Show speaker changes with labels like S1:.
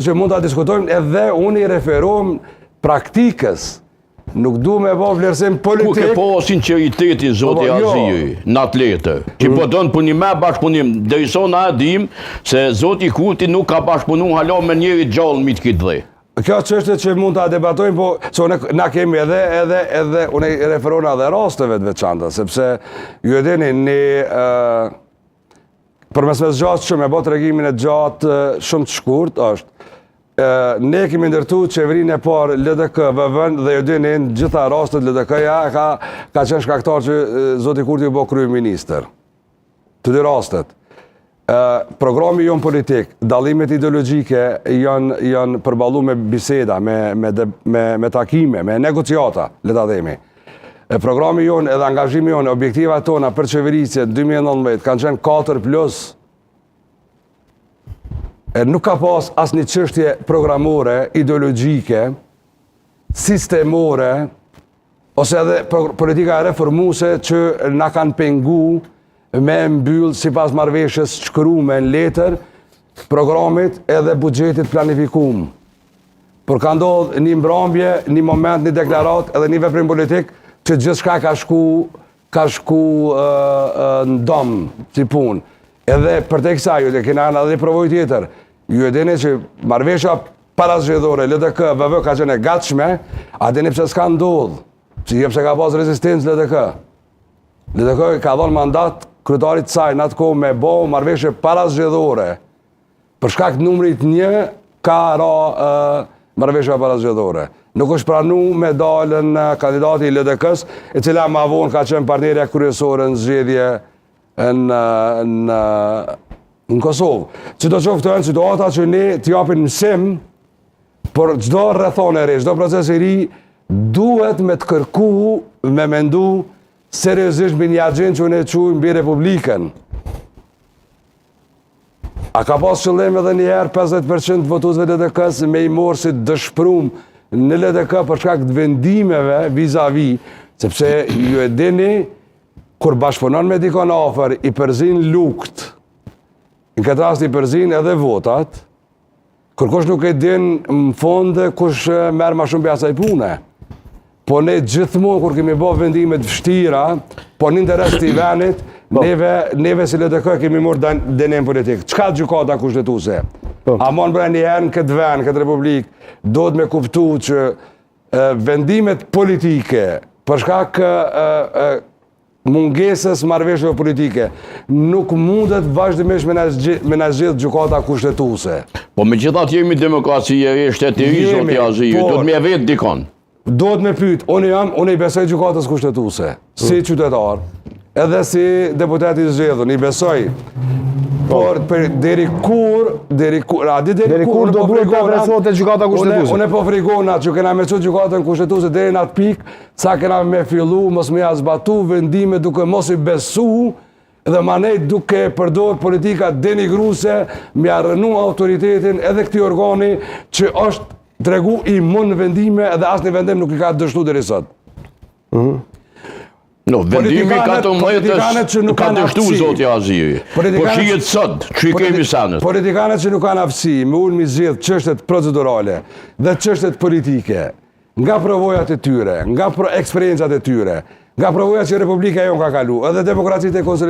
S1: që mund të diskutojmë edhe unë i referohem praktikës. Nuk du me bo vlerësim politik.
S2: Ku ke po sinceritetin, zoti Aziju, në atletë, që po donë puni me bashkëpunim, dhe i so na edhim se zoti Kurti nuk ka bashkëpunu halo me njeri gjallë mitë këtë dhe.
S1: Kjo çështje që mund të debatojmë, po që na kemi edhe unë i referona edhe rasteve të veçanta, sepse ju e dini përmes me zgjatë që me bot regimin e gjatë shumë të shkurt është, ne kemi ndërtu qeverinë e parë LDK VVN dhe ju dini në gjitha rastet LDK-ja ka qenë shkaktar që zoti Kurti u bë kryeministër. Të dy rastet. Programi jonë politik, dallimet ideologjike janë përballu me biseda, me takime, me negociata, le ta themi. Programi jonë edhe angazhimi jonë, objektivat tona për qeverisje 2019 kanë qenë 4+. Nuk ka pas asë një çështje programore, ideologjike, sistemore, ose edhe politika reformuese që na kanë pengu me mbyll si pas marrëveshjes shkruame në letër, programit edhe buxhetit planifikum. Por ka ndodhur një mbrëmje, një moment, një deklarat, edhe një veprim politik që gjithçka ka shku në dom si punë. Edhe për te kësaj, ju e kena edhe një provoj tjetër, ju e dini që marrëveshja parazgjedhore, LDK, VV ka qenë e gatshme, a dini pse s'ka ndodhur, pse ka pas rezistencë LDK. LDK ka dhënë mandat kryetarit të saj në atë kohë me bo marrëveshje parazgjedhore. Për shkak të numrit 1 ka ra marrëveshja parazgjedhore. Nuk është pranu me dalën kandidati i LDK-s, e cila ma vonë ka qenë partnerja kryesore në zgjedhje në Kosovë. Që do qoftë janë situata që ne t'japin mësim, por çdo rrethon e ri, çdo proces i ri duhet me të kërku, me mendu seriozisht mbi një agjendë që ne quajmë mbi Republikën. A ka pas qëllim edhe njëherë 50% të votuesve LDK-s me i morë si dëshpërum në LDK për shkak të vendimeve vis-a-vis, sepse ju e dini, kur bashkëpunon me dikon afër, i përzin lukt, në këtë rast i përzin edhe votat, kur kush nuk e din në fond kush merr më shumë për asaj pune. Po ne gjithmonë kur kemi bërë vendime të vështira, po në interes të i venit, neve si LDK kemi marrë dënim politik. Çka gjykata kushtetuese? A mon bërë njëherë në këtë vend, këtë republik, do të me kuptu që vendimet politike, për shkak mungesës marrëveshjeve politike, nuk mundet vazhdimisht me na zgjedh gjykata kushtetuese.
S2: Po megjithatë jemi demokraci e shtetëri, zoti Aziju, do të më vet dikon.
S1: Do të me pyet, unë i besoj gjykatës kushtetuese, si qytetar, edhe si deputet i zgjedhur, i besoj. Por deri kur
S3: do duhet të vlerësohet gjykata kushtetuese.
S1: Unë po frikona që kena me çu gjykatën kushtetuese deri në atë pikë, sa kena me fillu mos me zbatu vendime duke mos i besu dhe manej duke përdor politika denigruese, me arrënu autoritetin edhe këtij organi që është tregu i mund vendime edhe asnjë vendim nuk i ka dështu deri sot.
S2: No, vendimi ka të mëjtës ka dështu zoti Aziju. Po shihet sot, që i kemi sanët.
S1: Politikanët që nuk kanë aftësi, me unë mi zgjedh çështet procedurale dhe çështet politike, nga provojat e tyre, nga eksperiencat e tyre, nga provojat që Republika jonë ka kalu, edhe demokracitë e konsoliduar.